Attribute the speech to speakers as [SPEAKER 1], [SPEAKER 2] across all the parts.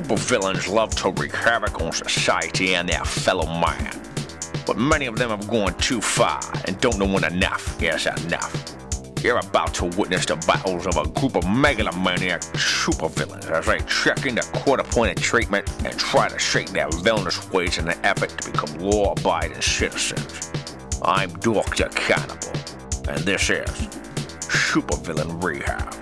[SPEAKER 1] Supervillains love to wreak havoc on society and their fellow man. But many of them have gone too far and don't know when enough is enough. You're about to witness the battles of a group of megalomaniac supervillains as they check into court-appointed treatment and try to shake their villainous ways in an effort to become law-abiding citizens. I'm Dr. Cannibal, and this is Supervillain Rehab.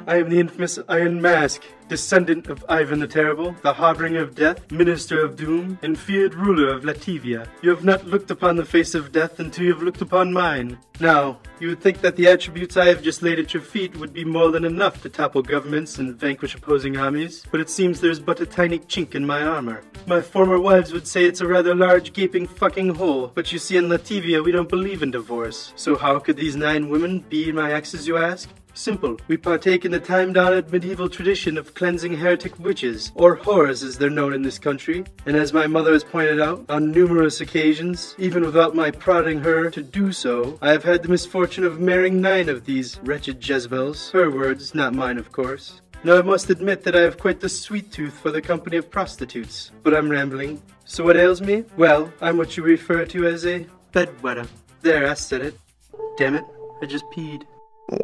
[SPEAKER 2] I am the infamous Iron Mask, descendant of Ivan the Terrible, the harbinger of death, minister of doom, and feared ruler of Latvia. You have not looked upon the face of death until you have looked upon mine. Now, you would think that the attributes I have just laid at your feet would be more than enough to topple governments and vanquish opposing armies, but it seems there's but a tiny chink in my armor. My former wives would say it's a rather large gaping fucking hole, but you see in Latvia we don't believe in divorce. So how could these 9 women be my exes, you ask? Simple. We partake in the time-honored medieval tradition of cleansing heretic witches, or whores as they're known in this country, and as my mother has pointed out on numerous occasions, even without my prodding her to do so, I have had the misfortune of marrying 9 of these wretched Jezebels. Her words, not mine of course. Now I must admit that I have quite the sweet tooth for the company of prostitutes, but I'm rambling. So what ails me? Well, I'm what you refer to as a bedwetter. There, I said it. Damn it, I just peed.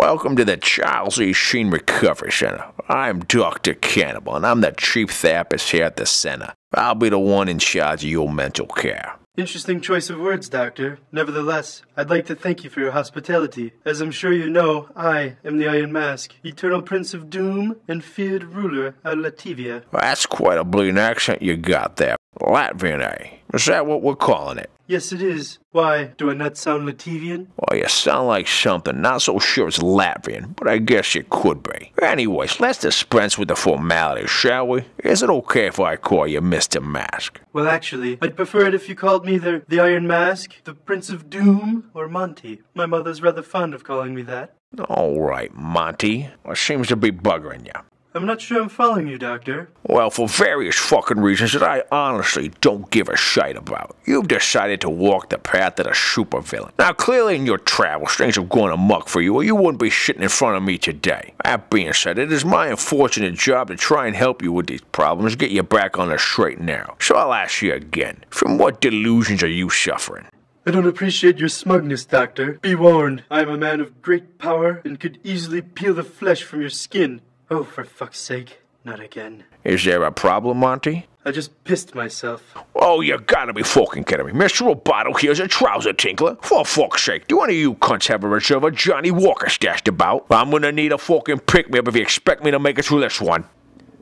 [SPEAKER 1] Welcome to the Charles E. Sheen Recovery Center. I'm Dr. Cannibal, and I'm the chief therapist here at the center. I'll be the one in charge of your mental care.
[SPEAKER 2] Interesting choice of words, Doctor. Nevertheless, I'd like to thank you for your hospitality. As I'm sure you know, I am the Iron Mask, eternal prince of doom and feared ruler of Latvia.
[SPEAKER 1] That's quite a bleeding accent you got there. Latvian, eh? Is that what we're calling it?
[SPEAKER 2] Yes, it is. Why, do I not sound Latvian?
[SPEAKER 1] Well, you sound like something. Not so sure it's Latvian, but I guess you could be. Anyways, let's dispense with the formalities, shall we? Is it okay if I call you Mr. Mask?
[SPEAKER 2] Well, actually, I'd prefer it if you called me either the Iron Mask, the Prince of Doom, or Monty. My mother's rather fond of calling me that.
[SPEAKER 1] All right, Monty. What seems to be buggering you?
[SPEAKER 2] I'm not sure I'm following you, Doctor.
[SPEAKER 1] Well, for various fucking reasons that I honestly don't give a shite about, you've decided to walk the path of the supervillain. Now, clearly in your travels, things have gone amok for you, or you wouldn't be sitting in front of me today. That being said, it is my unfortunate job to try and help you with these problems, get you back on the straight and narrow. So I'll ask you again, from what delusions are you suffering?
[SPEAKER 2] I don't appreciate your smugness, Doctor. Be warned, I am a man of great power and could easily peel the flesh from your skin. Oh, for fuck's sake, not again.
[SPEAKER 1] Is there a problem, Monty?
[SPEAKER 2] I just pissed myself.
[SPEAKER 1] Oh, you gotta be fucking kidding me. Mr. Roboto here's a trouser tinkler. For fuck's sake, do any of you cunts have a reserve of Johnny Walker stashed about? I'm gonna need a fucking pick-me-up if you expect me to make it through this one.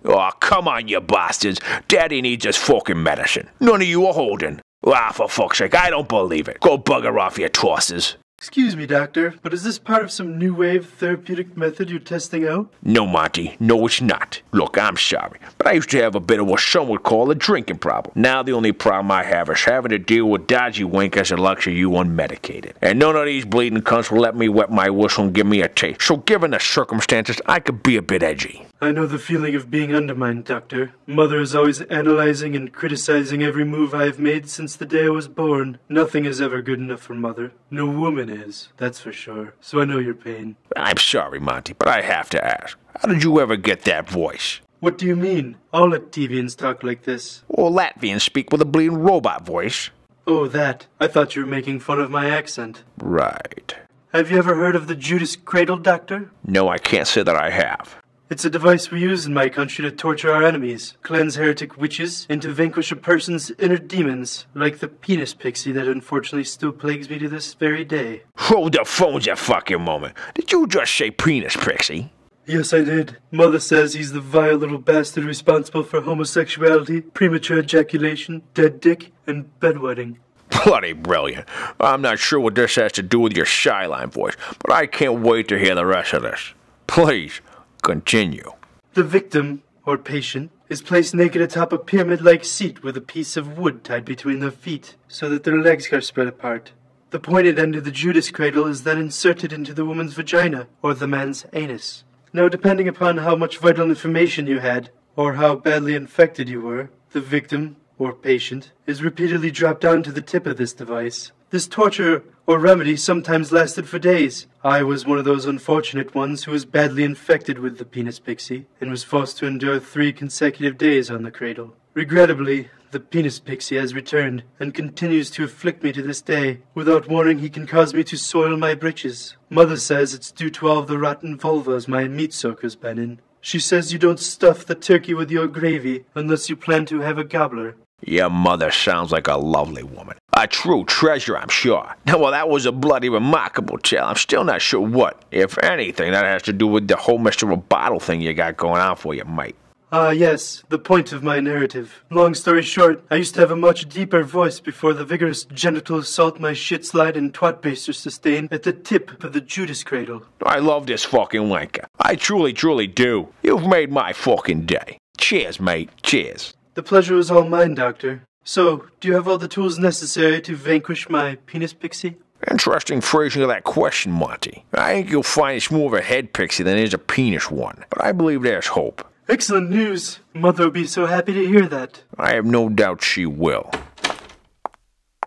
[SPEAKER 1] Oh, come on, you bastards. Daddy needs his fucking medicine. None of you are holding. Ah, for fuck's sake, I don't believe it. Go bugger off, you tosses.
[SPEAKER 2] Excuse me, Doctor, but is this part of some new wave therapeutic method you're testing out?
[SPEAKER 1] No, Monty. No, it's not. Look, I'm sorry, but I used to have a bit of what some would call a drinking problem. Now the only problem I have is having to deal with dodgy winkers that lecture you unmedicated. And none of these bleeding cunts will let me wet my whistle and give me a taste. So given the circumstances, I could be a bit edgy.
[SPEAKER 2] I know the feeling of being undermined, Doctor. Mother is always analyzing and criticizing every move I have made since the day I was born. Nothing is ever good enough for Mother. No woman is, that's for sure. So I know your pain.
[SPEAKER 1] I'm sorry, Monty, but I have to ask. How did you ever get that voice?
[SPEAKER 2] What do you mean? All Latvians talk like this.
[SPEAKER 1] Well, Latvians speak with a bleeding robot voice.
[SPEAKER 2] Oh, that. I thought you were making fun of my accent.
[SPEAKER 1] Right.
[SPEAKER 2] Have you ever heard of the Judas Cradle, Doctor?
[SPEAKER 1] No, I can't say that I have.
[SPEAKER 2] It's a device we use in my country to torture our enemies, cleanse heretic witches, and to vanquish a person's inner demons, like the penis pixie that unfortunately still plagues me to this very day.
[SPEAKER 1] Hold the phones a fucking moment. Did you just say penis pixie?
[SPEAKER 2] Yes, I did. Mother says he's the vile little bastard responsible for homosexuality, premature ejaculation, dead dick, and bedwetting.
[SPEAKER 1] Bloody brilliant. I'm not sure what this has to do with your Shyline voice, but I can't wait to hear the rest of this. Please, continue.
[SPEAKER 2] The victim, or patient, is placed naked atop a pyramid-like seat with a piece of wood tied between their feet, so that their legs are spread apart. The pointed end of the Judas cradle is then inserted into the woman's vagina, or the man's anus. Now, depending upon how much vital information you had, or how badly infected you were, the victim, or patient, is repeatedly dropped onto the tip of this device. This torture or remedy sometimes lasted for days. I was one of those unfortunate ones who was badly infected with the penis pixie and was forced to endure 3 consecutive days on the cradle. Regrettably, the penis pixie has returned and continues to afflict me to this day. Without warning, he can cause me to soil my breeches. Mother says it's due to all the rotten vulvas my meat soaker's been in. She says you don't stuff the turkey with your gravy unless you plan to have a gobbler.
[SPEAKER 1] Your mother sounds like a lovely woman. A true treasure, I'm sure. Well, that was a bloody remarkable tale. I'm still not sure what, if anything, that has to do with the whole Mr. Roboto thing you got going on for you, mate.
[SPEAKER 2] Yes, the point of my narrative. Long story short, I used to have a much deeper voice before the vigorous genital assault my shit slide and twat baster sustained at the tip of the Judas cradle.
[SPEAKER 1] I love this fucking wanker. I truly, truly do. You've made my fucking day. Cheers, mate. Cheers.
[SPEAKER 2] The pleasure was all mine, Doctor. So, do you have all the tools necessary to vanquish my penis pixie?
[SPEAKER 1] Interesting phrasing of that question, Monty. I think you'll find it's more of a head pixie than it is a penis one, but I believe there's hope.
[SPEAKER 2] Excellent news. Mother will be so happy to hear that.
[SPEAKER 1] I have no doubt she will.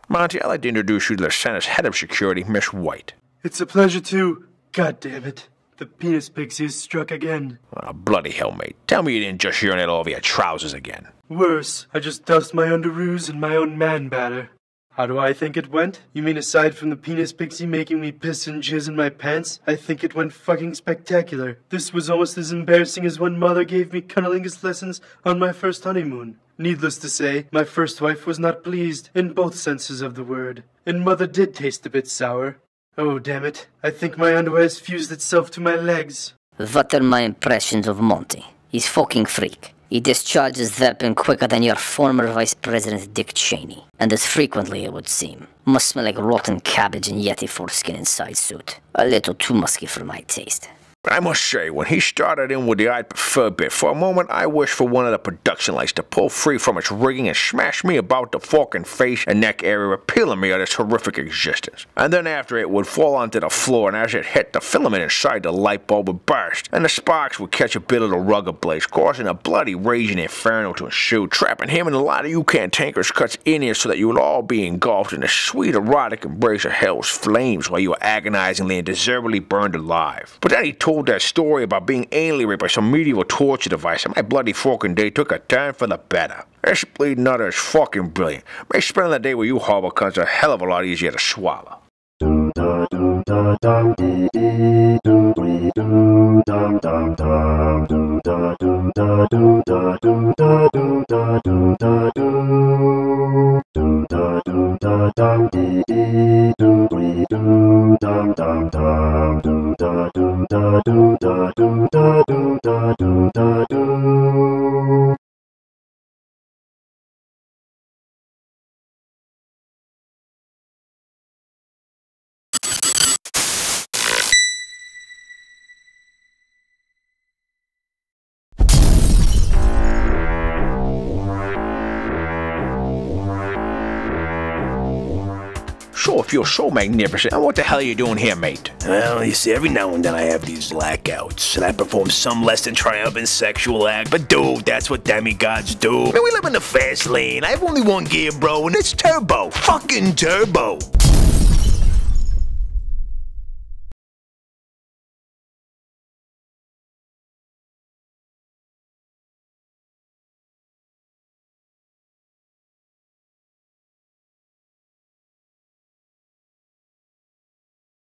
[SPEAKER 1] Monty, I'd like to introduce you to the Senate's head of security, Miss White.
[SPEAKER 2] It's a pleasure to... God damn it. The penis pixie is struck again.
[SPEAKER 1] Oh, bloody hell, mate. Tell me you didn't just urinate all over your trousers again.
[SPEAKER 2] Worse, I just doused my underoos in my own man batter. How do I think it went? You mean aside from the penis pixie making me piss and jizz in my pants, I think it went fucking spectacular. This was almost as embarrassing as when Mother gave me cunnilingus lessons on my first honeymoon. Needless to say, my first wife was not pleased, in both senses of the word. And Mother did taste a bit sour. Oh, damn it. I think my underwear has fused itself to my legs.
[SPEAKER 3] What are my impressions of Monty? He's fucking freak. He discharges weapon quicker than your former Vice President Dick Cheney. And as frequently, it would seem. Must smell like rotten cabbage and Yeti foreskin inside suit. A little too musky for my taste.
[SPEAKER 1] I must say, when he started in with the I'd prefer bit, for a moment I wished for one of the production lights to pull free from its rigging and smash me about the fucking face and neck area, repealing me of this horrific existence. And then after it would fall onto the floor, and as it hit, the filament inside the light bulb would burst, and the sparks would catch a bit of the rugger blaze, causing a bloody raging inferno to ensue, trapping him and a lot of you cantankerous cuts in here so that you would all be engulfed in the sweet erotic embrace of hell's flames while you were agonizingly and deservedly burned alive. But then he told that story about being anally raped by some medieval torture device, and my bloody fucking day took a turn for the better. This bleeding utter is fucking brilliant. Makes spending the day with you horrible cunts a hell of a lot easier to swallow. So if you're so magnificent, what the hell are you doing here, mate?
[SPEAKER 4] Well, you see, every now and then I have these blackouts, and I perform some less than triumphant sexual act, but dude, that's what demigods do. Man, we live in the fast lane. I have only one gear, bro, and it's turbo. Fucking turbo.